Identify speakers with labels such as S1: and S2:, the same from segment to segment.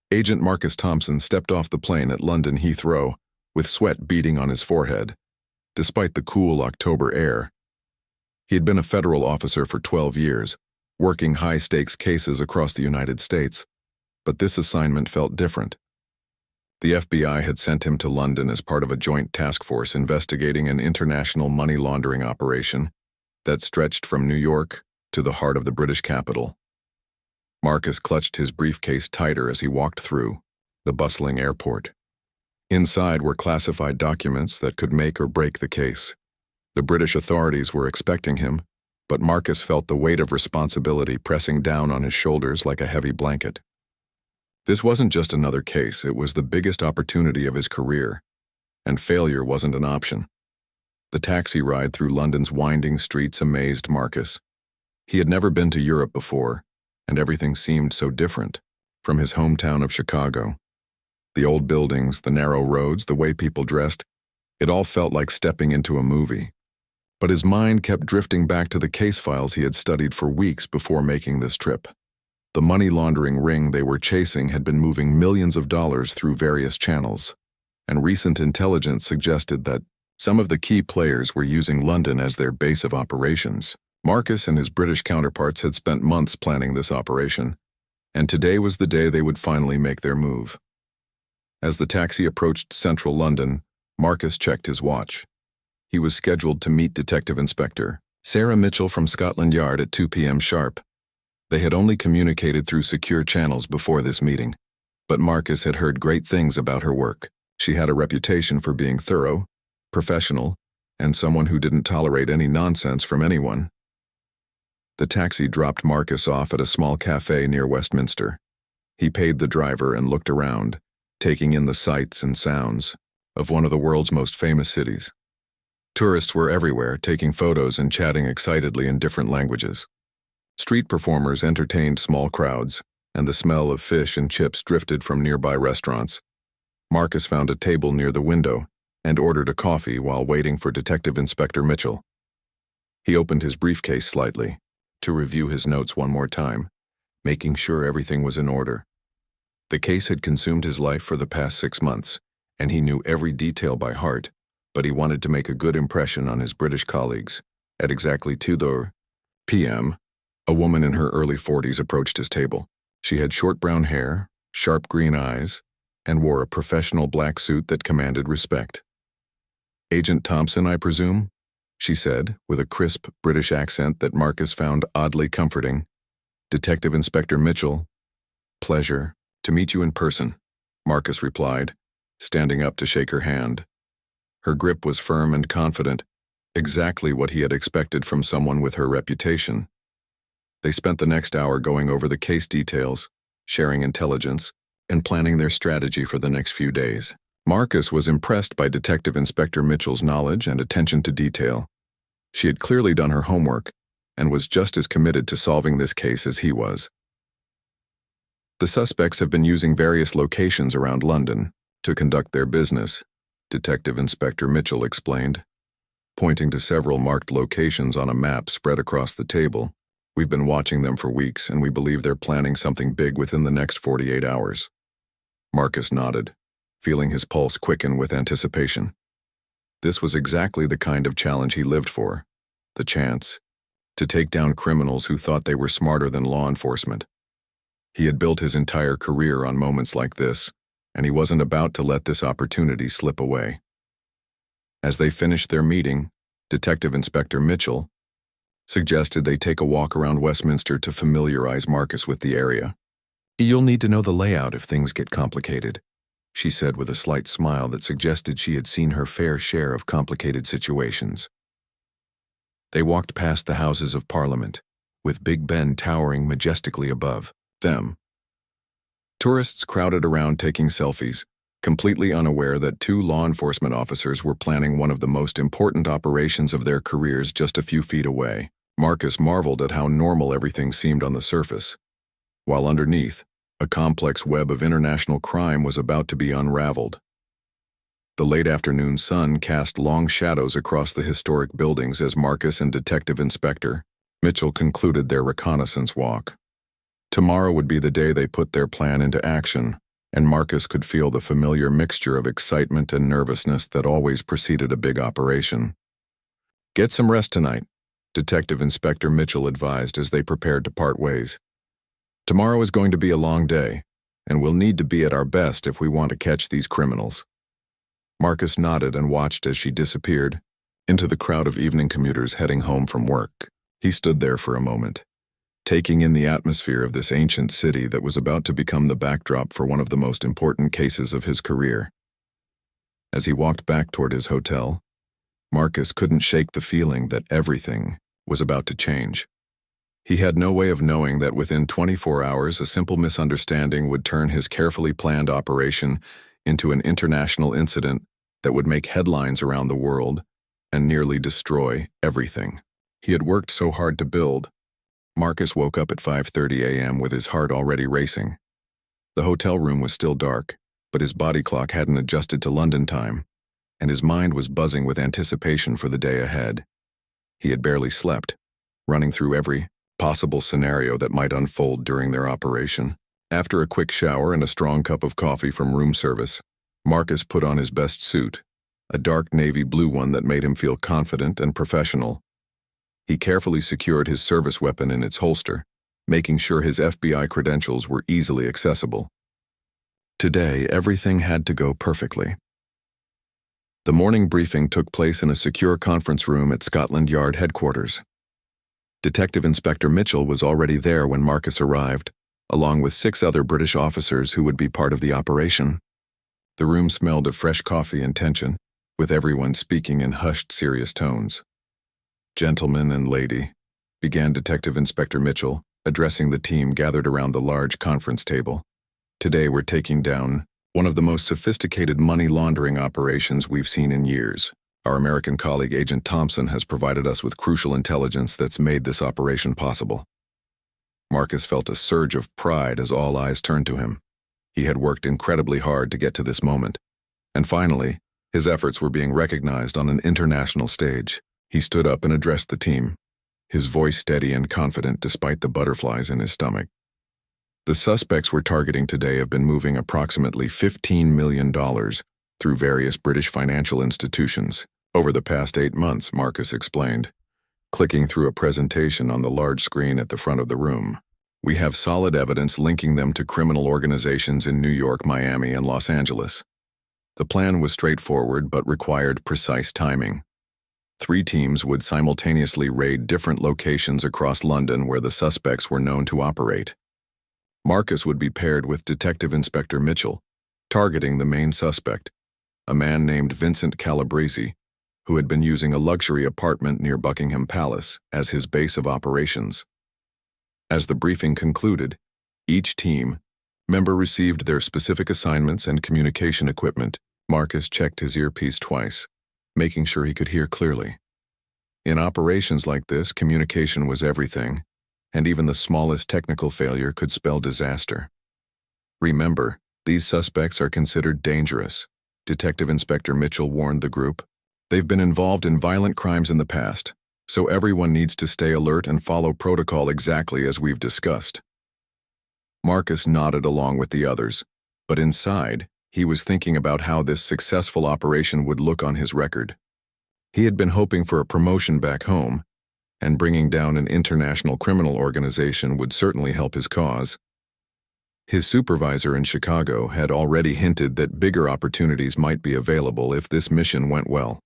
S1: Agent Marcus Thompson stepped off the plane at London Heathrow, with sweat beading on his forehead, despite the cool October air. He had been a federal officer for 12 years, working high-stakes cases across the United States, but this assignment felt different. The FBI had sent him to London as part of a joint task force investigating an international money laundering operation that stretched from New York to the heart of the British capital. Marcus clutched his briefcase tighter as he walked through the bustling airport. Inside were classified documents that could make or break the case. The British authorities were expecting him, but Marcus felt the weight of responsibility pressing down on his shoulders like a heavy blanket. This wasn't just another case, it was the biggest opportunity of his career, and failure wasn't an option. The taxi ride through London's winding streets amazed Marcus. He had never been to Europe before, and everything seemed so different from his hometown of Chicago. The old buildings, the narrow roads, the way people dressed, it all felt like stepping into a movie. But his mind kept drifting back to the case files he had studied for weeks before making this trip. The money laundering ring they were chasing had been moving millions of dollars through various channels, and recent intelligence suggested that some of the key players were using London as their base of operations. Marcus and his British counterparts had spent months planning this operation, and today was the day they would finally make their move. As the taxi approached central London, Marcus checked his watch. He was scheduled to meet Detective Inspector Sarah Mitchell from Scotland Yard at 2 p.m. sharp. They had only communicated through secure channels before this meeting, but Marcus had heard great things about her work. She had a reputation for being thorough, professional, and someone who didn't tolerate any nonsense from anyone. The taxi dropped Marcus off at a small cafe near Westminster. He paid the driver and looked around, taking in the sights and sounds of one of the world's most famous cities. Tourists were everywhere, taking photos and chatting excitedly in different languages. Street performers entertained small crowds, and the smell of fish and chips drifted from nearby restaurants. Marcus found a table near the window and ordered a coffee while waiting for Detective Inspector Mitchell. He opened his briefcase slightly to review his notes one more time, making sure everything was in order. The case had consumed his life for the past 6 months, and he knew every detail by heart, but he wanted to make a good impression on his British colleagues. At exactly 2 p.m., a woman in her early 40s approached his table. She had short brown hair, sharp green eyes, and wore a professional black suit that commanded respect. "Agent Thompson, I presume?" she said, with a crisp British accent that Marcus found oddly comforting. "Detective Inspector Mitchell. Pleasure to meet you in person," Marcus replied, standing up to shake her hand. Her grip was firm and confident, exactly what he had expected from someone with her reputation. They spent the next hour going over the case details, sharing intelligence, and planning their strategy for the next few days. Marcus was impressed by Detective Inspector Mitchell's knowledge and attention to detail. She had clearly done her homework and was just as committed to solving this case as he was. "The suspects have been using various locations around London to conduct their business," Detective Inspector Mitchell explained, pointing to several marked locations on a map spread across the table. "We've been watching them for weeks, and we believe they're planning something big within the next 48 hours. Marcus nodded, feeling his pulse quicken with anticipation. This was exactly the kind of challenge he lived for, the chance to take down criminals who thought they were smarter than law enforcement. He had built his entire career on moments like this, and he wasn't about to let this opportunity slip away. As they finished their meeting, Detective Inspector Mitchell suggested they take a walk around Westminster to familiarize Marcus with the area. "You'll need to know the layout if things get complicated," she said with a slight smile that suggested she had seen her fair share of complicated situations. They walked past the Houses of Parliament, with Big Ben towering majestically above them. Tourists crowded around taking selfies, completely unaware that 2 law enforcement officers were planning one of the most important operations of their careers just a few feet away. Marcus marveled at how normal everything seemed on the surface, while underneath, a complex web of international crime was about to be unraveled. The late afternoon sun cast long shadows across the historic buildings as Marcus and Detective Inspector Mitchell concluded their reconnaissance walk. Tomorrow would be the day they put their plan into action, and Marcus could feel the familiar mixture of excitement and nervousness that always preceded a big operation. "Get some rest tonight," Detective Inspector Mitchell advised as they prepared to part ways. "Tomorrow is going to be a long day, and we'll need to be at our best if we want to catch these criminals." Marcus nodded and watched as she disappeared into the crowd of evening commuters heading home from work. He stood there for a moment, taking in the atmosphere of this ancient city that was about to become the backdrop for one of the most important cases of his career. As he walked back toward his hotel, Marcus couldn't shake the feeling that everything was about to change. He had no way of knowing that within 24 hours a simple misunderstanding would turn his carefully planned operation into an international incident that would make headlines around the world and nearly destroy everything he had worked so hard to build. Marcus woke up at 5:30 a.m. with his heart already racing. The hotel room was still dark, but his body clock hadn't adjusted to London time, and his mind was buzzing with anticipation for the day ahead. He had barely slept, running through every possible scenario that might unfold during their operation. After a quick shower and a strong cup of coffee from room service, Marcus put on his best suit, a dark navy blue one that made him feel confident and professional. He carefully secured his service weapon in its holster, making sure his FBI credentials were easily accessible. Today, everything had to go perfectly. The morning briefing took place in a secure conference room at Scotland Yard headquarters. Detective Inspector Mitchell was already there when Marcus arrived, along with 6 other British officers who would be part of the operation. The room smelled of fresh coffee and tension, with everyone speaking in hushed, serious tones. "Gentlemen and lady," began Detective Inspector Mitchell, addressing the team gathered around the large conference table. "Today we're taking down one of the most sophisticated money laundering operations we've seen in years. Our American colleague Agent Thompson has provided us with crucial intelligence that's made this operation possible." Marcus felt a surge of pride as all eyes turned to him. He had worked incredibly hard to get to this moment, and finally, his efforts were being recognized on an international stage. He stood up and addressed the team, his voice steady and confident despite the butterflies in his stomach. "The suspects we're targeting today have been moving approximately $15 million through various British financial institutions over the past 8 months," Marcus explained, clicking through a presentation on the large screen at the front of the room. "We have solid evidence linking them to criminal organizations in New York, Miami, and Los Angeles. The plan was straightforward but required precise timing. 3 teams would simultaneously raid different locations across London where the suspects were known to operate. Marcus would be paired with Detective Inspector Mitchell, targeting the main suspect, a man named Vincent Calabrese, who had been using a luxury apartment near Buckingham Palace as his base of operations. As the briefing concluded, each team member received their specific assignments and communication equipment. Marcus checked his earpiece twice, making sure he could hear clearly. In operations like this, communication was everything, and even the smallest technical failure could spell disaster. "Remember, these suspects are considered dangerous," Detective Inspector Mitchell warned the group. "They've been involved in violent crimes in the past, so everyone needs to stay alert and follow protocol exactly as we've discussed." Marcus nodded along with the others, but inside, he was thinking about how this successful operation would look on his record. He had been hoping for a promotion back home, and bringing down an international criminal organization would certainly help his cause. His supervisor in Chicago had already hinted that bigger opportunities might be available if this mission went well.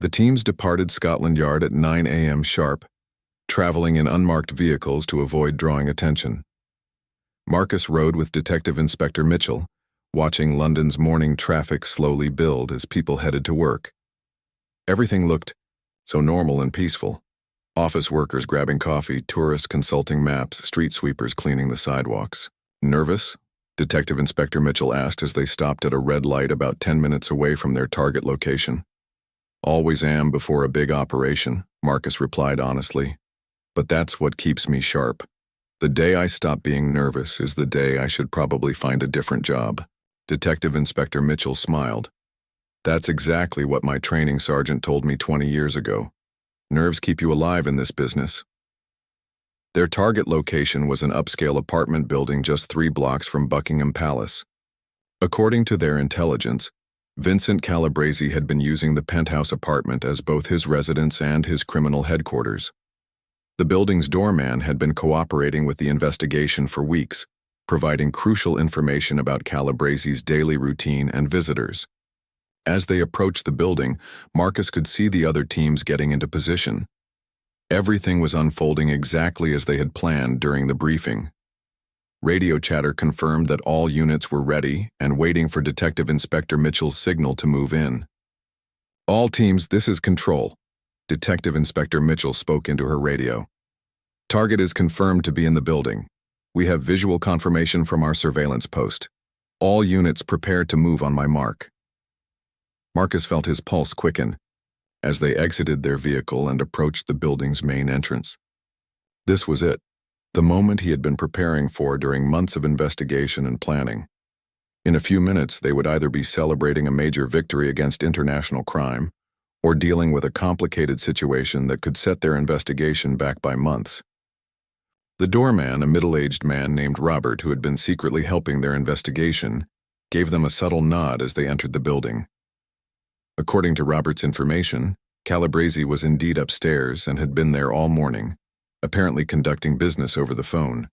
S1: The teams departed Scotland Yard at 9 a.m. sharp, traveling in unmarked vehicles to avoid drawing attention. Marcus rode with Detective Inspector Mitchell, watching London's morning traffic slowly build as people headed to work. Everything looked so normal and peaceful. Office workers grabbing coffee, tourists consulting maps, street sweepers cleaning the sidewalks. "Nervous?" Detective Inspector Mitchell asked as they stopped at a red light about 10 minutes away from their target location. "Always am before a big operation," Marcus replied honestly. "But that's what keeps me sharp. The day I stop being nervous is the day I should probably find a different job." Detective Inspector Mitchell smiled. "That's exactly what my training sergeant told me 20 years ago. Nerves keep you alive in this business." Their target location was an upscale apartment building just 3 blocks from Buckingham Palace. According to their intelligence, Vincent Calabresi had been using the penthouse apartment as both his residence and his criminal headquarters. The building's doorman had been cooperating with the investigation for weeks, providing crucial information about Calabresi's daily routine and visitors. As they approached the building, Marcus could see the other teams getting into position. Everything was unfolding exactly as they had planned during the briefing. Radio chatter confirmed that all units were ready and waiting for Detective Inspector Mitchell's signal to move in. "All teams, this is Control," Detective Inspector Mitchell spoke into her radio. "Target is confirmed to be in the building. We have visual confirmation from our surveillance post. All units prepare to move on my mark." Marcus felt his pulse quicken as they exited their vehicle and approached the building's main entrance. This was it, the moment he had been preparing for during months of investigation and planning. In a few minutes, they would either be celebrating a major victory against international crime or dealing with a complicated situation that could set their investigation back by months. The doorman, a middle-aged man named Robert who had been secretly helping their investigation, gave them a subtle nod as they entered the building. According to Robert's information, Calabresi was indeed upstairs and had been there all morning, apparently conducting business over the phone.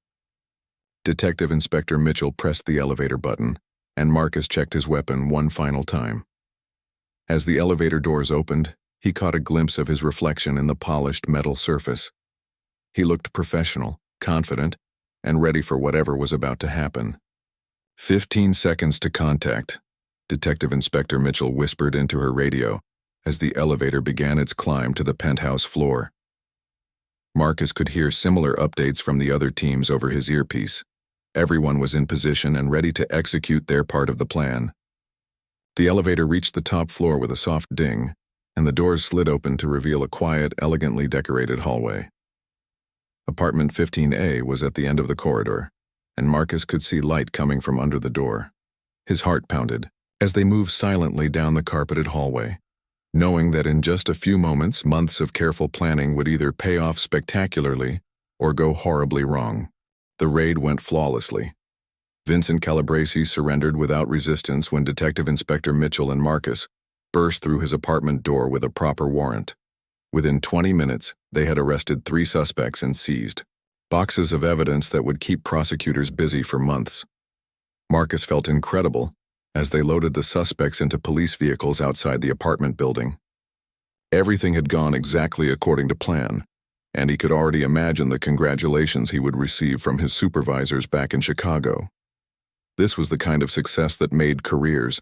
S1: Detective Inspector Mitchell pressed the elevator button, and Marcus checked his weapon one final time. As the elevator doors opened, he caught a glimpse of his reflection in the polished metal surface. He looked professional, confident, and ready for whatever was about to happen. 15 seconds to contact, Detective Inspector Mitchell whispered into her radio as the elevator began its climb to the penthouse floor. Marcus could hear similar updates from the other teams over his earpiece. Everyone was in position and ready to execute their part of the plan. The elevator reached the top floor with a soft ding, and the doors slid open to reveal a quiet, elegantly decorated hallway. Apartment 15A was at the end of the corridor, and Marcus could see light coming from under the door. His heart pounded as they moved silently down the carpeted hallway, knowing that in just a few moments, months of careful planning would either pay off spectacularly or go horribly wrong. The raid went flawlessly. Vincent Calabresi surrendered without resistance when Detective Inspector Mitchell and Marcus burst through his apartment door with a proper warrant. Within 20 minutes, they had arrested 3 suspects and seized boxes of evidence that would keep prosecutors busy for months. Marcus felt incredible as they loaded the suspects into police vehicles outside the apartment building. Everything had gone exactly according to plan, and he could already imagine the congratulations he would receive from his supervisors back in Chicago. This was the kind of success that made careers,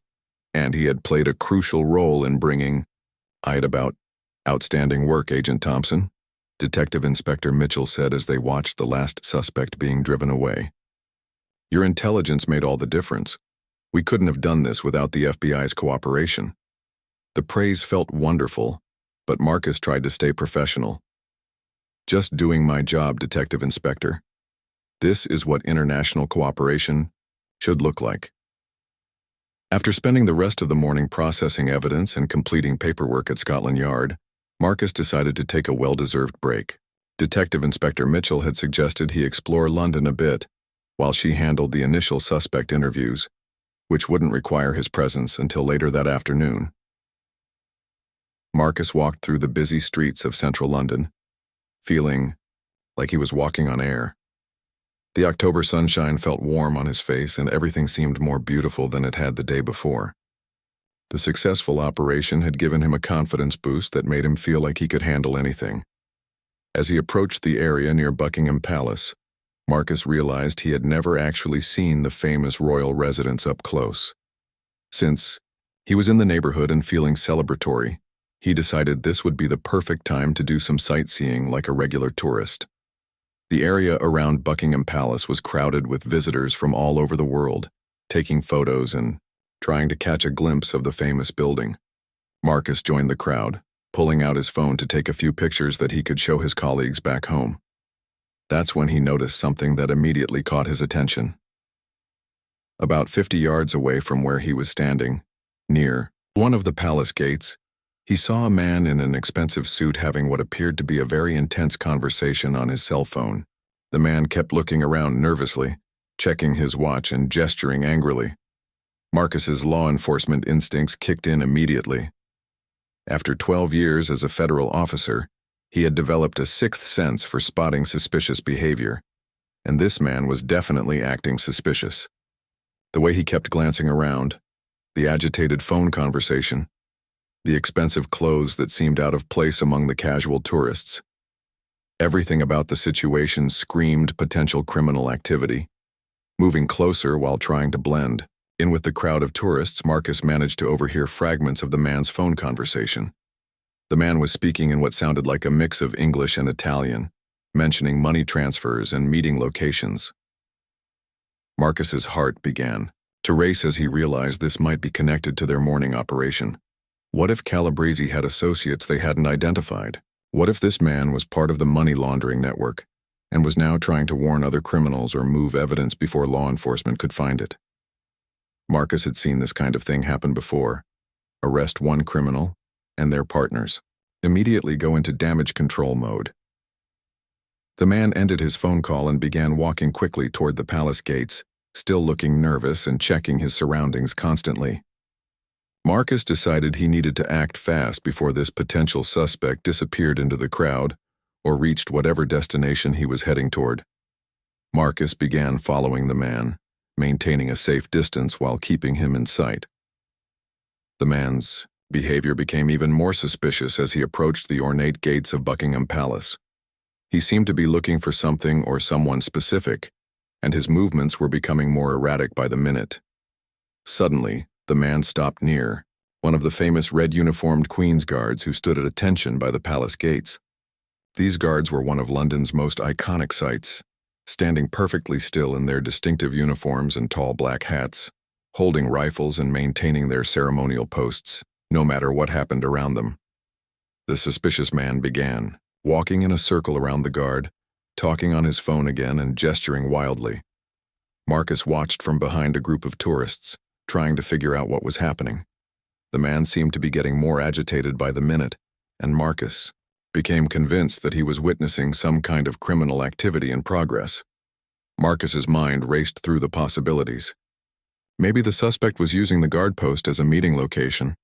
S1: and he had played a crucial role in bringing it about. "Outstanding work, Agent Thompson," Detective Inspector Mitchell said as they watched the last suspect being driven away. "Your intelligence made all the difference. We couldn't have done this without the FBI's cooperation." The praise felt wonderful, but Marcus tried to stay professional. "Just doing my job, Detective Inspector. This is what international cooperation should look like." After spending the rest of the morning processing evidence and completing paperwork at Scotland Yard, Marcus decided to take a well-deserved break. Detective Inspector Mitchell had suggested he explore London a bit, while she handled the initial suspect interviews, which wouldn't require his presence until later that afternoon. Marcus walked through the busy streets of central London, feeling like he was walking on air. The October sunshine felt warm on his face, and everything seemed more beautiful than it had the day before. The successful operation had given him a confidence boost that made him feel like he could handle anything. As he approached the area near Buckingham Palace, Marcus realized he had never actually seen the famous royal residence up close. Since he was in the neighborhood and feeling celebratory, he decided this would be the perfect time to do some sightseeing like a regular tourist. The area around Buckingham Palace was crowded with visitors from all over the world, taking photos and trying to catch a glimpse of the famous building. Marcus joined the crowd, pulling out his phone to take a few pictures that he could show his colleagues back home. That's when he noticed something that immediately caught his attention. About 50 yards away from where he was standing, near one of the palace gates, he saw a man in an expensive suit having what appeared to be a very intense conversation on his cell phone. The man kept looking around nervously, checking his watch and gesturing angrily. Marcus's law enforcement instincts kicked in immediately. After 12 years as a federal officer, he had developed a sixth sense for spotting suspicious behavior, and this man was definitely acting suspicious. The way he kept glancing around, the agitated phone conversation, the expensive clothes that seemed out of place among the casual tourists. Everything about the situation screamed potential criminal activity. Moving closer while trying to blend in with the crowd of tourists, Marcus managed to overhear fragments of the man's phone conversation. The man was speaking in what sounded like a mix of English and Italian, mentioning money transfers and meeting locations. Marcus's heart began to race as he realized this might be connected to their morning operation. What if Calabrese had associates they hadn't identified? What if this man was part of the money laundering network and was now trying to warn other criminals or move evidence before law enforcement could find it? Marcus had seen this kind of thing happen before. Arrest one criminal, and their partners immediately go into damage control mode. The man ended his phone call and began walking quickly toward the palace gates, still looking nervous and checking his surroundings constantly. Marcus decided he needed to act fast before this potential suspect disappeared into the crowd or reached whatever destination he was heading toward. Marcus began following the man, maintaining a safe distance while keeping him in sight. The man's behavior became even more suspicious as he approached the ornate gates of Buckingham Palace. He seemed to be looking for something or someone specific, and his movements were becoming more erratic by the minute. Suddenly, the man stopped near one of the famous red-uniformed Queen's Guards who stood at attention by the palace gates. These guards were one of London's most iconic sights, standing perfectly still in their distinctive uniforms and tall black hats, holding rifles and maintaining their ceremonial posts, no matter what happened around them. The suspicious man began, walking in a circle around the guard, talking on his phone again and gesturing wildly. Marcus watched from behind a group of tourists, trying to figure out what was happening. The man seemed to be getting more agitated by the minute, and Marcus became convinced that he was witnessing some kind of criminal activity in progress. Marcus's mind raced through the possibilities. Maybe the suspect was using the guard post as a meeting location.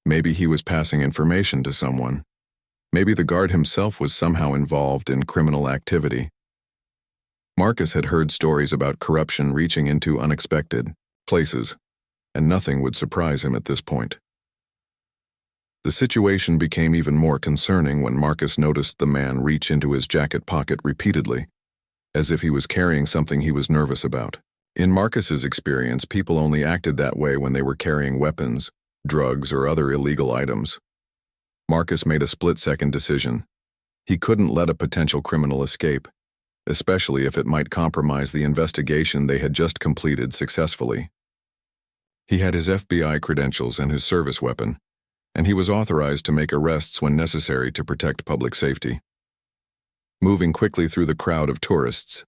S1: Maybe he was passing information to someone. Maybe the guard himself was somehow involved in criminal activity. Marcus had heard stories about corruption reaching into unexpected places, and nothing would surprise him at this point. The situation became even more concerning when Marcus noticed the man reach into his jacket pocket repeatedly, as if he was carrying something he was nervous about. In Marcus's experience, people only acted that way when they were carrying weapons, drugs, or other illegal items. Marcus made a split-second decision. He couldn't let a potential criminal escape, especially if it might compromise the investigation they had just completed successfully. He had his FBI credentials and his service weapon, and he was authorized to make arrests when necessary to protect public safety. Moving quickly through the crowd of tourists,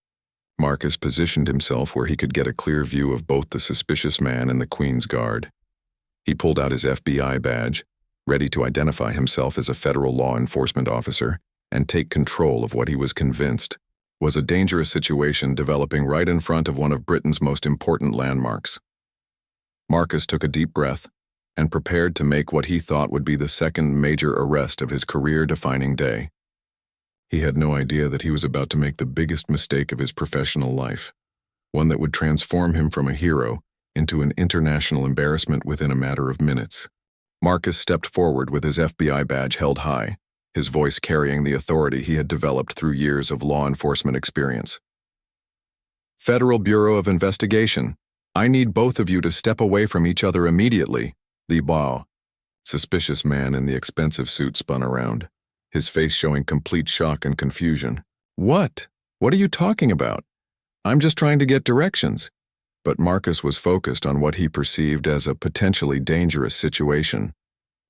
S1: Marcus positioned himself where he could get a clear view of both the suspicious man and the Queen's Guard. He pulled out his FBI badge, ready to identify himself as a federal law enforcement officer and take control of what he was convinced was a dangerous situation developing right in front of one of Britain's most important landmarks. Marcus took a deep breath and prepared to make what he thought would be the second major arrest of his career-defining day. He had no idea that he was about to make the biggest mistake of his professional life, one that would transform him from a hero into an international embarrassment within a matter of minutes. Marcus stepped forward with his FBI badge held high, his voice carrying the authority he had developed through years of law enforcement experience. "Federal Bureau of Investigation, I need both of you to step away from each other immediately." The suspicious man in the expensive suit spun around, his face showing complete shock and confusion. What? What are you talking about? I'm just trying to get directions." But Marcus was focused on what he perceived as a potentially dangerous situation.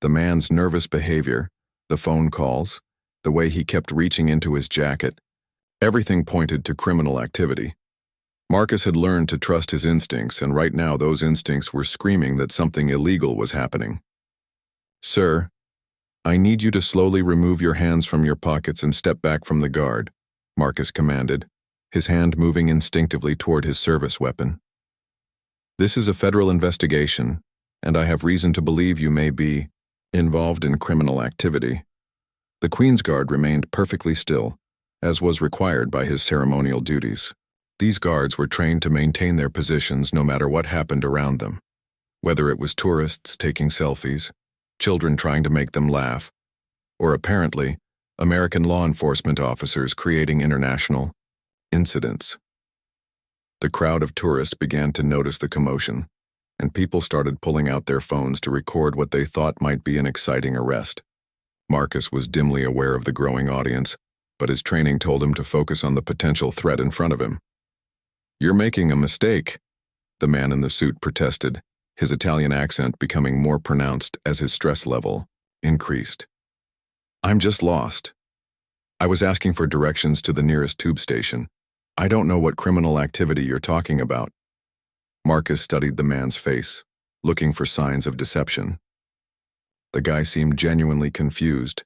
S1: The man's nervous behavior, the phone calls, the way he kept reaching into his jacket, everything pointed to criminal activity. Marcus had learned to trust his instincts, and right now those instincts were screaming that something illegal was happening. "Sir, I need you to slowly remove your hands from your pockets and step back from the guard," Marcus commanded, his hand moving instinctively toward his service weapon. "This is a federal investigation, and I have reason to believe you may be involved in criminal activity." The Queen's Guard remained perfectly still, as was required by his ceremonial duties. These guards were trained to maintain their positions no matter what happened around them, whether it was tourists taking selfies, children trying to make them laugh, or apparently, American law enforcement officers creating international incidents. The crowd of tourists began to notice the commotion, and people started pulling out their phones to record what they thought might be an exciting arrest. Marcus was dimly aware of the growing audience, but his training told him to focus on the potential threat in front of him. "You're making a mistake," the man in the suit protested, his Italian accent becoming more pronounced as his stress level increased. "I'm just lost. I was asking for directions to the nearest tube station. I don't know what criminal activity you're talking about." Marcus studied the man's face, looking for signs of deception. The guy seemed genuinely confused,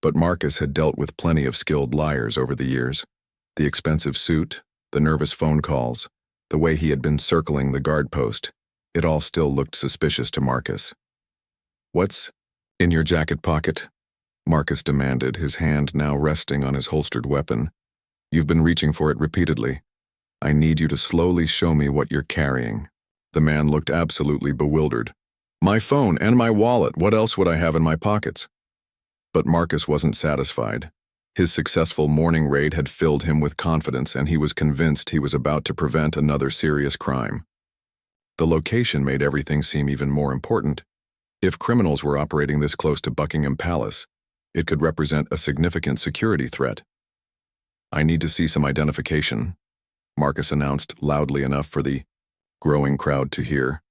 S1: but Marcus had dealt with plenty of skilled liars over the years. The expensive suit, the nervous phone calls, the way he had been circling the guard post, it all still looked suspicious to Marcus. "What's in your jacket pocket?" Marcus demanded, his hand now resting on his holstered weapon. "You've been reaching for it repeatedly. I need you to slowly show me what you're carrying." The man looked absolutely bewildered. "My phone and my wallet, what else would I have in my pockets?" But Marcus wasn't satisfied. His successful morning raid had filled him with confidence, and he was convinced he was about to prevent another serious crime. The location made everything seem even more important. If criminals were operating this close to Buckingham Palace, it could represent a significant security threat. "I need to see some identification," Marcus announced loudly enough for the growing crowd to hear.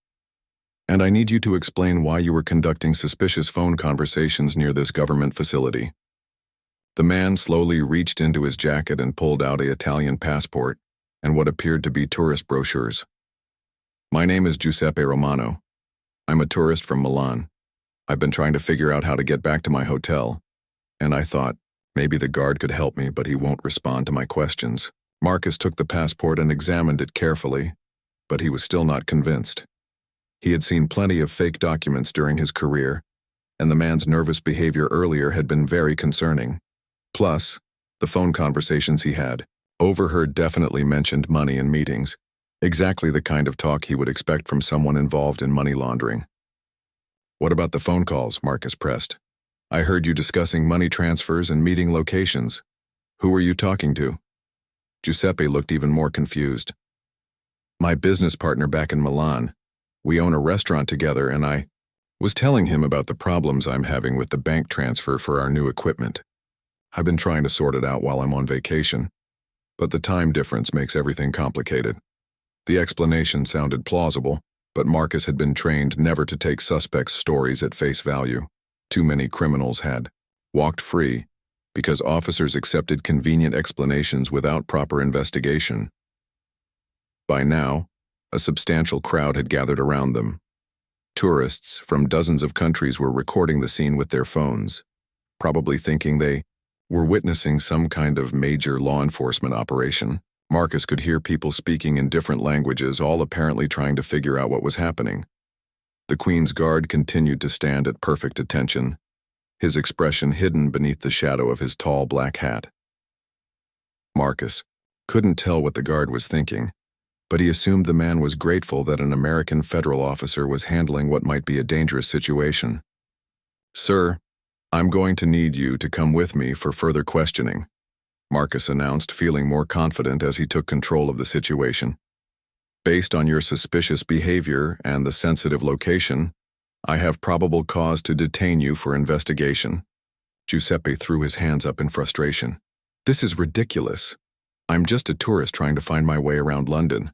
S1: "And I need you to explain why you were conducting suspicious phone conversations near this government facility." The man slowly reached into his jacket and pulled out an Italian passport and what appeared to be tourist brochures. "My name is Giuseppe Romano. I'm a tourist from Milan. I've been trying to figure out how to get back to my hotel, and I thought maybe the guard could help me, but he won't respond to my questions." Marcus took the passport and examined it carefully, but he was still not convinced. He had seen plenty of fake documents during his career, and the man's nervous behavior earlier had been very concerning. Plus, the phone conversations he had overheard definitely mentioned money in meetings, exactly the kind of talk he would expect from someone involved in money laundering. "What about the phone calls?" Marcus pressed. "I heard you discussing money transfers and meeting locations. Who were you talking to?" Giuseppe looked even more confused. "My business partner back in Milan. We own a restaurant together, and I was telling him about the problems I'm having with the bank transfer for our new equipment. I've been trying to sort it out while I'm on vacation, but the time difference makes everything complicated." The explanation sounded plausible, but Marcus had been trained never to take suspects' stories at face value. Too many criminals had walked free because officers accepted convenient explanations without proper investigation. By now, a substantial crowd had gathered around them. Tourists from dozens of countries were recording the scene with their phones, probably thinking they were witnessing some kind of major law enforcement operation. Marcus could hear people speaking in different languages, all apparently trying to figure out what was happening. The Queen's Guard continued to stand at perfect attention, his expression hidden beneath the shadow of his tall black hat. Marcus couldn't tell what the guard was thinking, but he assumed the man was grateful that an American federal officer was handling what might be a dangerous situation. "Sir, I'm going to need you to come with me for further questioning," Marcus announced, feeling more confident as he took control of the situation. "Based on your suspicious behavior and the sensitive location, I have probable cause to detain you for investigation." Giuseppe threw his hands up in frustration. "This is ridiculous. I'm just a tourist trying to find my way around London.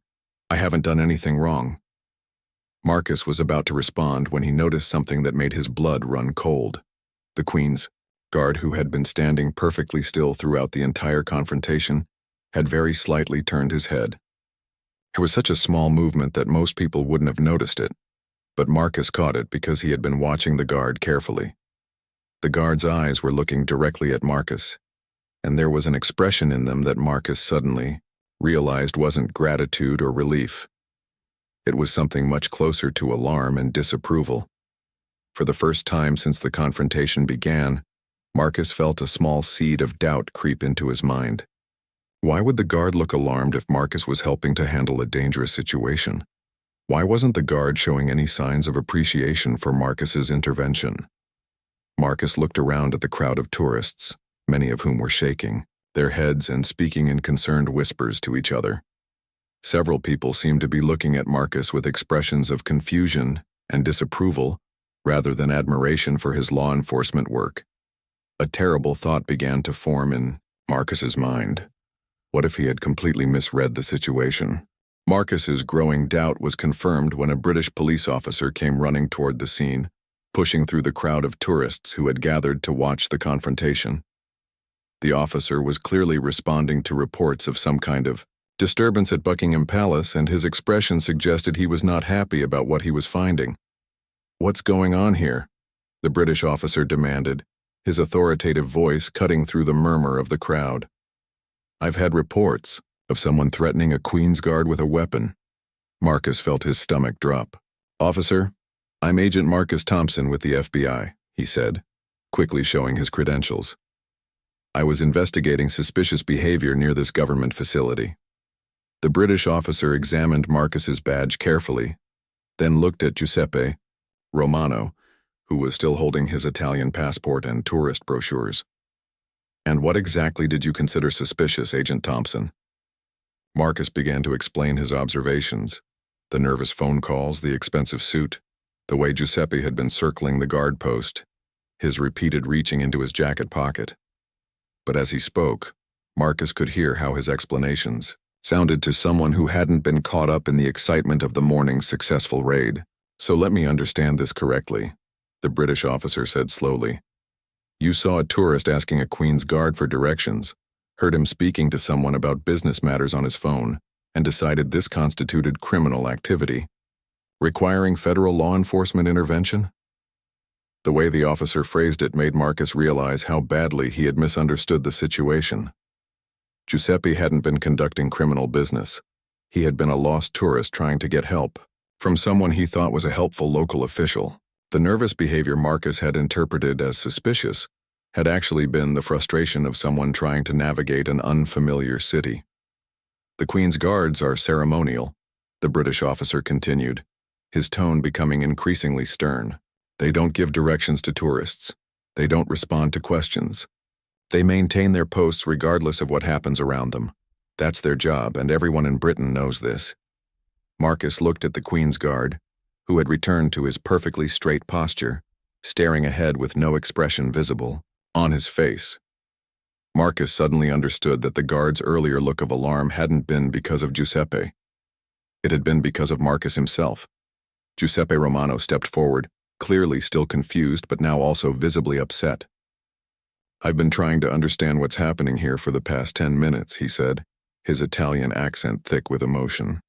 S1: I haven't done anything wrong." Marcus was about to respond when he noticed something that made his blood run cold. The Queen's Guard, who had been standing perfectly still throughout the entire confrontation, had very slightly turned his head. It was such a small movement that most people wouldn't have noticed it, but Marcus caught it because he had been watching the guard carefully. The guard's eyes were looking directly at Marcus, and there was an expression in them that Marcus suddenly realized wasn't gratitude or relief. It was something much closer to alarm and disapproval. For the first time since the confrontation began, Marcus felt a small seed of doubt creep into his mind. Why would the guard look alarmed if Marcus was helping to handle a dangerous situation? Why wasn't the guard showing any signs of appreciation for Marcus's intervention? Marcus looked around at the crowd of tourists, many of whom were shaking their heads and speaking in concerned whispers to each other. Several people seemed to be looking at Marcus with expressions of confusion and disapproval rather than admiration for his law enforcement work. A terrible thought began to form in Marcus's mind. What if he had completely misread the situation? Marcus's growing doubt was confirmed when a British police officer came running toward the scene, pushing through the crowd of tourists who had gathered to watch the confrontation. The officer was clearly responding to reports of some kind of disturbance at Buckingham Palace, and his expression suggested he was not happy about what he was finding. "What's going on here?" the British officer demanded, his authoritative voice cutting through the murmur of the crowd. "I've had reports of someone threatening a Queen's Guard with a weapon." Marcus felt his stomach drop. "Officer, I'm Agent Marcus Thompson with the FBI," he said, quickly showing his credentials. "I was investigating suspicious behavior near this government facility." The British officer examined Marcus's badge carefully, then looked at Giuseppe Romano, who was still holding his Italian passport and tourist brochures. "And what exactly did you consider suspicious, Agent Thompson?" Marcus began to explain his observations: the nervous phone calls, the expensive suit, the way Giuseppe had been circling the guard post, his repeated reaching into his jacket pocket. But as he spoke, Marcus could hear how his explanations sounded to someone who hadn't been caught up in the excitement of the morning's successful raid. "So let me understand this correctly," the British officer said slowly. "You saw a tourist asking a Queen's Guard for directions, heard him speaking to someone about business matters on his phone, and decided this constituted criminal activity, requiring federal law enforcement intervention?" The way the officer phrased it made Marcus realize how badly he had misunderstood the situation. Giuseppe hadn't been conducting criminal business. He had been a lost tourist trying to get help from someone he thought was a helpful local official. The nervous behavior Marcus had interpreted as suspicious had actually been the frustration of someone trying to navigate an unfamiliar city. "The Queen's Guards are ceremonial," the British officer continued, his tone becoming increasingly stern. "They don't give directions to tourists. They don't respond to questions. They maintain their posts regardless of what happens around them. That's their job, and everyone in Britain knows this." Marcus looked at the Queen's Guard, who had returned to his perfectly straight posture, staring ahead with no expression visible on his face. Marcus suddenly understood that the guard's earlier look of alarm hadn't been because of Giuseppe. It had been because of Marcus himself. Giuseppe Romano stepped forward, clearly still confused but now also visibly upset. "I've been trying to understand what's happening here for the past 10 minutes, he said, his Italian accent thick with emotion.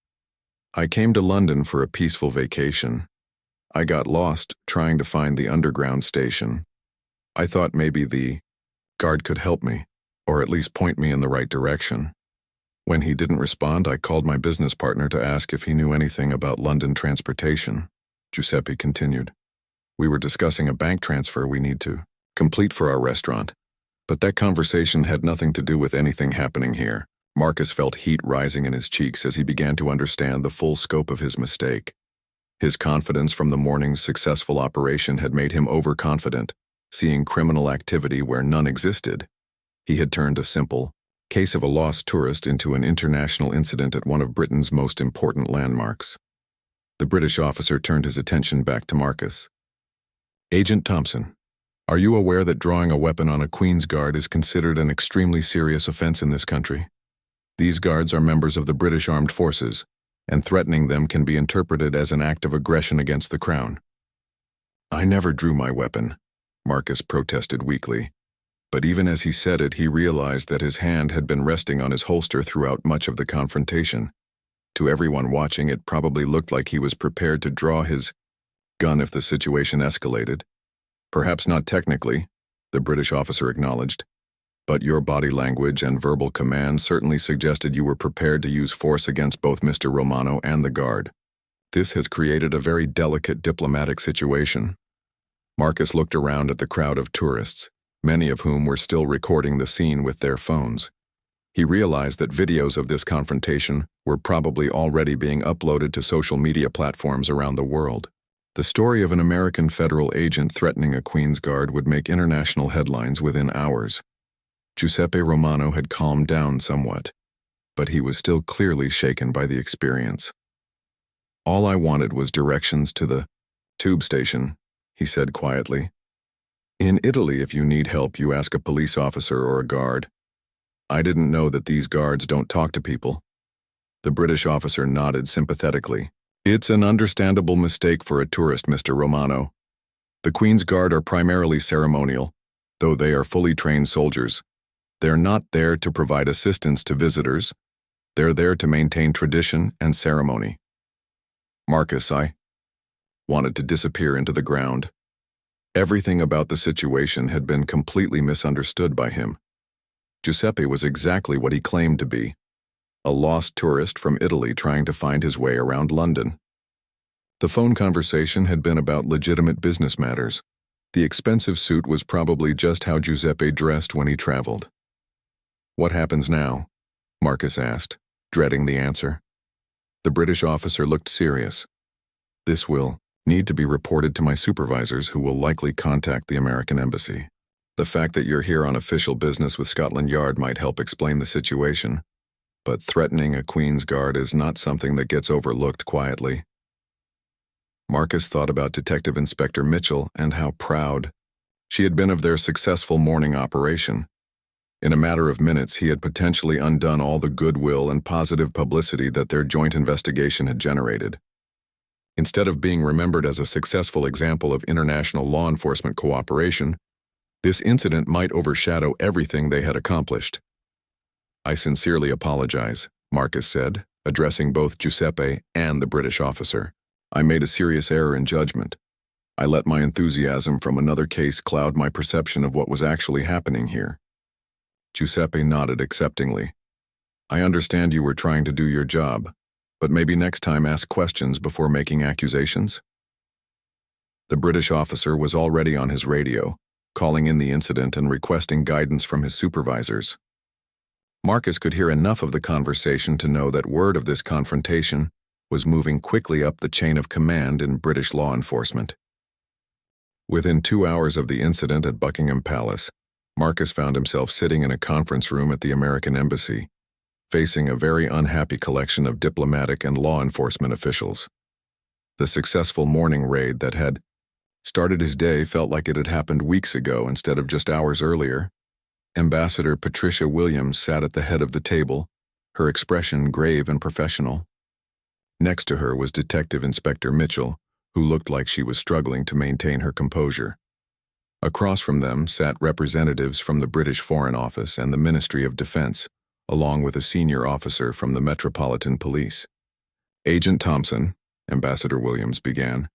S1: "I came to London for a peaceful vacation. I got lost trying to find the underground station. I thought maybe the guard could help me, or at least point me in the right direction. When he didn't respond, I called my business partner to ask if he knew anything about London transportation," Giuseppe continued. "We were discussing a bank transfer we need to complete for our restaurant, but that conversation had nothing to do with anything happening here." Marcus felt heat rising in his cheeks as he began to understand the full scope of his mistake. His confidence from the morning's successful operation had made him overconfident, seeing criminal activity where none existed. He had turned a simple case of a lost tourist into an international incident at one of Britain's most important landmarks. The British officer turned his attention back to Marcus. "Agent Thompson, are you aware that drawing a weapon on a Queen's Guard is considered an extremely serious offense in this country? These guards are members of the British Armed Forces, and threatening them can be interpreted as an act of aggression against the Crown." "I never drew my weapon," Marcus protested weakly. But even as he said it, he realized that his hand had been resting on his holster throughout much of the confrontation. To everyone watching, it probably looked like he was prepared to draw his gun if the situation escalated. "Perhaps not technically," the British officer acknowledged, but your body language and verbal command certainly suggested you were prepared to use force against both Mr. Romano and the guard. This has created a very delicate diplomatic situation." Marcus looked around at the crowd of tourists, many of whom were still recording the scene with their phones. He realized that videos of this confrontation were probably already being uploaded to social media platforms around the world. The story of an American federal agent threatening a Queen's Guard would make international headlines within hours. Giuseppe Romano had calmed down somewhat, but he was still clearly shaken by the experience. "All I wanted was directions to the tube station," he said quietly. "In Italy, if you need help, you ask a police officer or a guard. I didn't know that these guards don't talk to people." The British officer nodded sympathetically. "It's an understandable mistake for a tourist, Mr. Romano. The Queen's Guard are primarily ceremonial, though they are fully trained soldiers. They're not there to provide assistance to visitors. They're there to maintain tradition and ceremony." Marcus, I wanted to disappear into the ground. Everything about the situation had been completely misunderstood by him. Giuseppe was exactly what he claimed to be, a lost tourist from Italy trying to find his way around London. The phone conversation had been about legitimate business matters. The expensive suit was probably just how Giuseppe dressed when he traveled. "What happens now?" Marcus asked, dreading the answer. The British officer looked serious. "This will need to be reported to my supervisors, who will likely contact the American embassy. The fact that you're here on official business with Scotland Yard might help explain the situation, but threatening a Queen's Guard is not something that gets overlooked quietly." Marcus thought about Detective Inspector Mitchell and how proud she had been of their successful morning operation. In a matter of minutes, he had potentially undone all the goodwill and positive publicity that their joint investigation had generated. Instead of being remembered as a successful example of international law enforcement cooperation, this incident might overshadow everything they had accomplished. "I sincerely apologize," Marcus said, addressing both Giuseppe and the British officer. "I made a serious error in judgment. I let my enthusiasm from another case cloud my perception of what was actually happening here." Giuseppe nodded acceptingly. "I understand you were trying to do your job, but maybe next time ask questions before making accusations." The British officer was already on his radio, calling in the incident and requesting guidance from his supervisors. Marcus could hear enough of the conversation to know that word of this confrontation was moving quickly up the chain of command in British law enforcement. Within 2 hours of the incident at Buckingham Palace, Marcus found himself sitting in a conference room at the American embassy, facing a very unhappy collection of diplomatic and law enforcement officials. The successful morning raid that had started his day felt like it had happened weeks ago instead of just hours earlier. Ambassador Patricia Williams sat at the head of the table, her expression grave and professional. Next to her was Detective Inspector Mitchell, who looked like she was struggling to maintain her composure. Across from them sat representatives from the British Foreign Office and the Ministry of Defense, along with a senior officer from the Metropolitan Police. "Agent Thompson," Ambassador Williams began,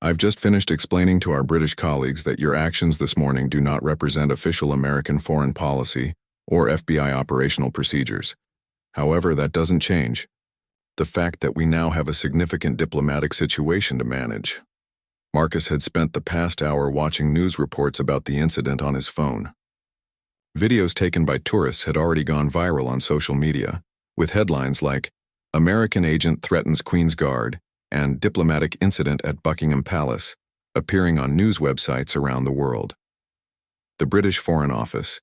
S1: "I've just finished explaining to our British colleagues that your actions this morning do not represent official American foreign policy or FBI operational procedures. However, that doesn't change the fact that we now have a significant diplomatic situation to manage." Marcus had spent the past hour watching news reports about the incident on his phone. Videos taken by tourists had already gone viral on social media, with headlines like, "American Agent Threatens Queen's Guard," and "Diplomatic Incident at Buckingham Palace," appearing on news websites around the world. The British Foreign Office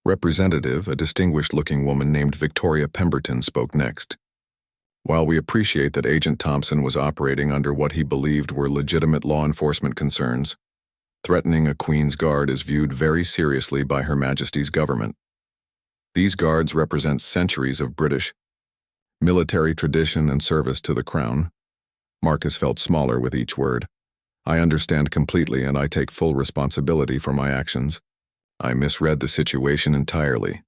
S1: representative, a distinguished-looking woman named Victoria Pemberton, spoke next. "While we appreciate that Agent Thompson was operating under what he believed were legitimate law enforcement concerns, threatening a Queen's Guard is viewed very seriously by Her Majesty's government. These guards represent centuries of British military tradition and service to the Crown." Marcus felt smaller with each word. "I understand completely, and I take full responsibility for my actions. I misread the situation entirely,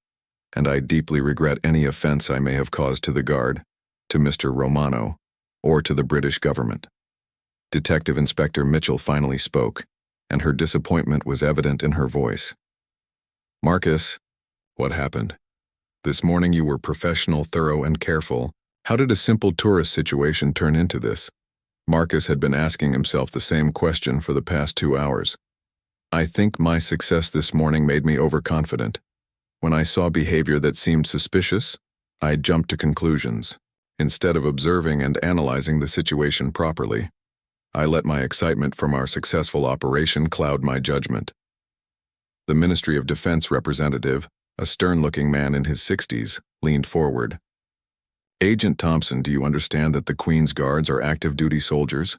S1: and I deeply regret any offense I may have caused to the Guard, to Mr. Romano, or to the British government." Detective Inspector Mitchell finally spoke, and her disappointment was evident in her voice. "Marcus, What happened? This morning you were professional, thorough, and careful. How did a simple tourist situation turn into this? Marcus had been asking himself the same question for the past 2 hours. I think my success this morning made me overconfident. When I saw behavior that seemed suspicious, I jumped to conclusions. Instead of observing and analyzing the situation properly, I let my excitement from our successful operation cloud my judgment. The Ministry of Defense representative, a stern-looking man in his 60s, leaned forward. Agent Thompson, do you understand that the Queen's Guards are active-duty soldiers?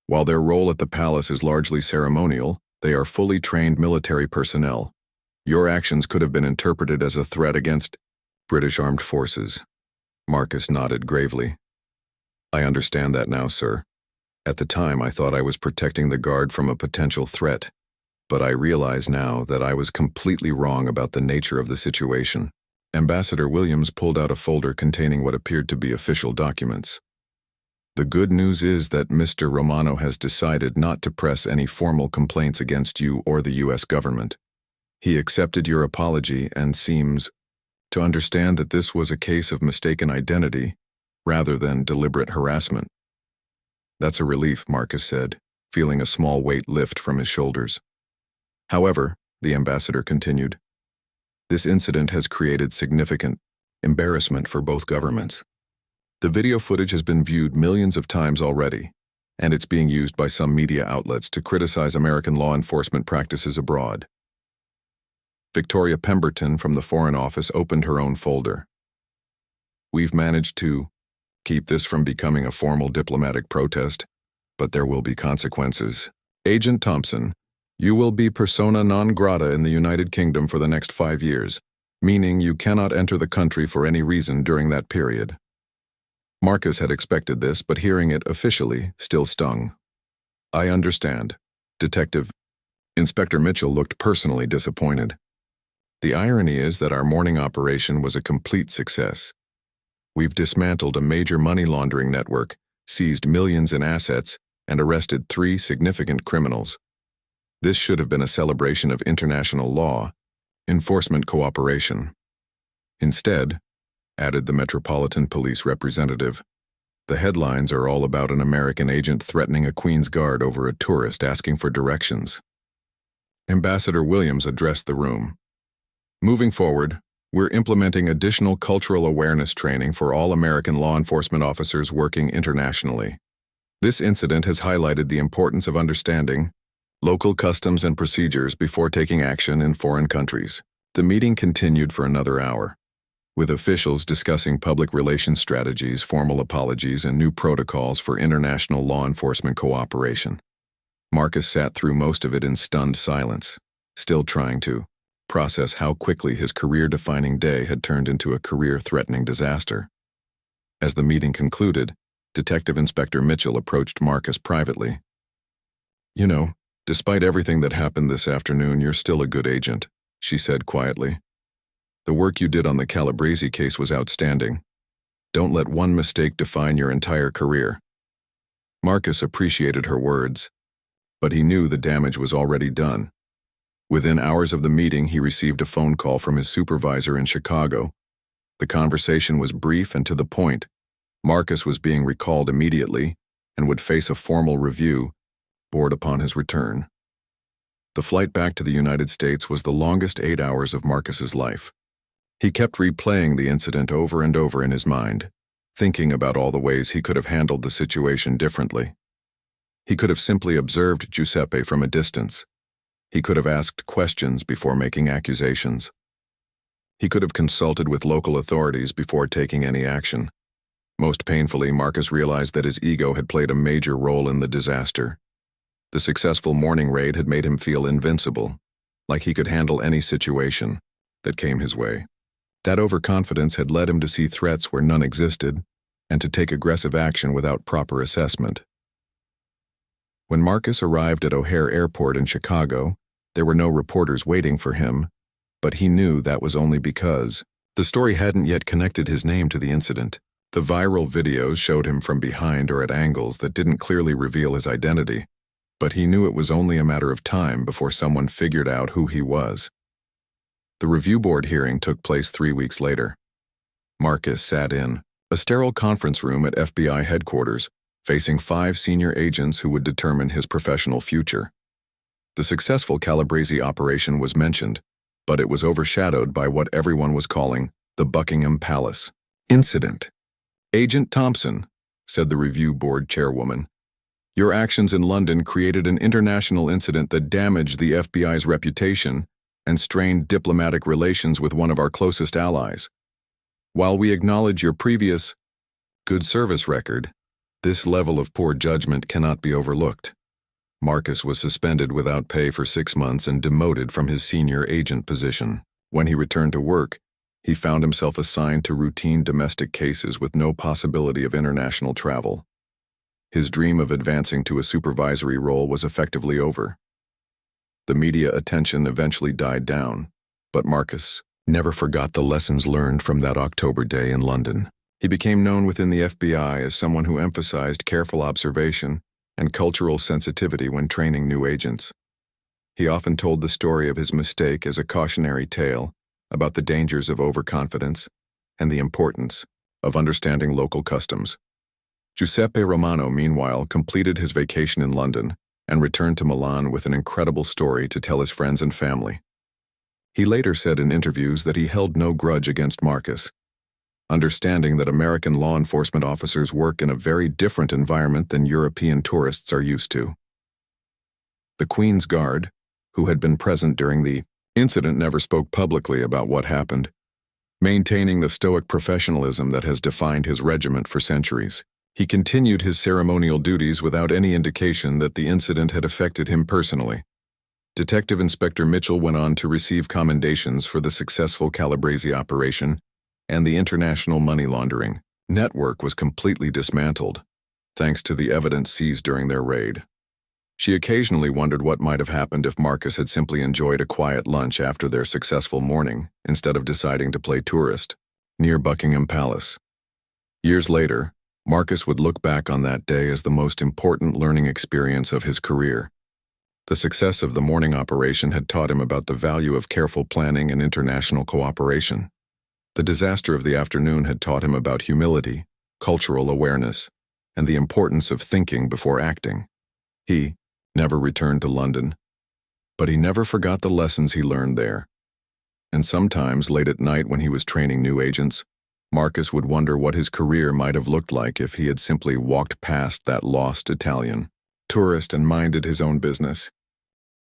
S1: While their role at the palace is largely ceremonial, they are fully trained military personnel. Your actions could have been interpreted as a threat against British Armed Forces. Marcus nodded gravely. I understand that now, sir. At the time, I thought I was protecting the Guard from a potential threat, but I realize now that I was completely wrong about the nature of the situation. Ambassador Williams pulled out a folder containing what appeared to be official documents. The good news is that Mr. Romano has decided not to press any formal complaints against you or the U.S. government. He accepted your apology and seems to understand that this was a case of mistaken identity rather than deliberate harassment. That's a relief, Marcus said, feeling a small weight lift from his shoulders. However, the ambassador continued, this incident has created significant embarrassment for both governments. The video footage has been viewed millions of times already, and it's being used by some media outlets to criticize American law enforcement practices abroad. Victoria Pemberton from the Foreign Office opened her own folder. We've managed to keep this from becoming a formal diplomatic protest, but there will be consequences. Agent Thompson, you will be persona non grata in the United Kingdom for the next 5 years, meaning you cannot enter the country for any reason during that period. Marcus had expected this, but hearing it officially still stung. I understand. Detective Inspector Mitchell looked personally disappointed. The irony is that our morning operation was a complete success. We've dismantled a major money laundering network, seized millions in assets, and arrested 3 significant criminals. This should have been a celebration of international law, enforcement cooperation. Instead, added the Metropolitan Police representative, the headlines are all about an American agent threatening a Queen's Guard over a tourist asking for directions. Ambassador Williams addressed the room. Moving forward, we're implementing additional cultural awareness training for all American law enforcement officers working internationally. This incident has highlighted the importance of understanding local customs and procedures before taking action in foreign countries. The meeting continued for another hour, with officials discussing public relations strategies, formal apologies, and new protocols for international law enforcement cooperation. Marcus sat through most of it in stunned silence, still trying to process how quickly his career-defining day had turned into a career-threatening disaster. As the meeting concluded, Detective Inspector Mitchell approached Marcus privately. You know, despite everything that happened this afternoon, you're still a good agent, she said quietly. The work you did on the Calabrese case was outstanding. Don't let one mistake define your entire career. Marcus appreciated her words, but he knew the damage was already done. Within hours of the meeting, he received a phone call from his supervisor in Chicago. The conversation was brief and to the point. Marcus was being recalled immediately and would face a formal review, board upon his return. The flight back to the United States was the longest 8 hours of Marcus's life. He kept replaying the incident over and over in his mind, thinking about all the ways he could have handled the situation differently. He could have simply observed Giuseppe from a distance. He could have asked questions before making accusations. He could have consulted with local authorities before taking any action. Most painfully, Marcus realized that his ego had played a major role in the disaster. The successful morning raid had made him feel invincible, like he could handle any situation that came his way. That overconfidence had led him to see threats where none existed and to take aggressive action without proper assessment. When Marcus arrived at O'Hare Airport in Chicago, there were no reporters waiting for him, but he knew that was only because the story hadn't yet connected his name to the incident. The viral videos showed him from behind or at angles that didn't clearly reveal his identity, but he knew it was only a matter of time before someone figured out who he was. The review board hearing took place 3 weeks later. Marcus sat in a sterile conference room at FBI headquarters, facing 5 senior agents who would determine his professional future. The successful Calabrese operation was mentioned, but it was overshadowed by what everyone was calling the Buckingham Palace incident. "Agent Thompson," said the review board chairwoman, "your actions in London created an international incident that damaged the FBI's reputation and strained diplomatic relations with one of our closest allies. While we acknowledge your previous good service record, this level of poor judgment cannot be overlooked." Marcus was suspended without pay for 6 months and demoted from his senior agent position. When he returned to work, he found himself assigned to routine domestic cases with no possibility of international travel. His dream of advancing to a supervisory role was effectively over. The media attention eventually died down, but Marcus never forgot the lessons learned from that October day in London. He became known within the FBI as someone who emphasized careful observation and cultural sensitivity when training new agents. He often told the story of his mistake as a cautionary tale about the dangers of overconfidence and the importance of understanding local customs. Giuseppe Romano, meanwhile, completed his vacation in London and returned to Milan with an incredible story to tell his friends and family. He later said in interviews that he held no grudge against Marcus, understanding that American law enforcement officers work in a very different environment than European tourists are used to. The Queen's Guard, who had been present during the incident, never spoke publicly about what happened, maintaining the stoic professionalism that has defined his regiment for centuries. He continued his ceremonial duties without any indication that the incident had affected him personally. Detective Inspector Mitchell went on to receive commendations for the successful Calabrese operation, and the international money laundering network was completely dismantled, thanks to the evidence seized during their raid. She occasionally wondered what might have happened if Marcus had simply enjoyed a quiet lunch after their successful morning, instead of deciding to play tourist near Buckingham Palace. Years later, Marcus would look back on that day as the most important learning experience of his career. The success of the morning operation had taught him about the value of careful planning and international cooperation. The disaster of the afternoon had taught him about humility, cultural awareness, and the importance of thinking before acting. He never returned to London, but he never forgot the lessons he learned there. And sometimes, late at night when he was training new agents, Marcus would wonder what his career might have looked like if he had simply walked past that lost Italian tourist and minded his own business.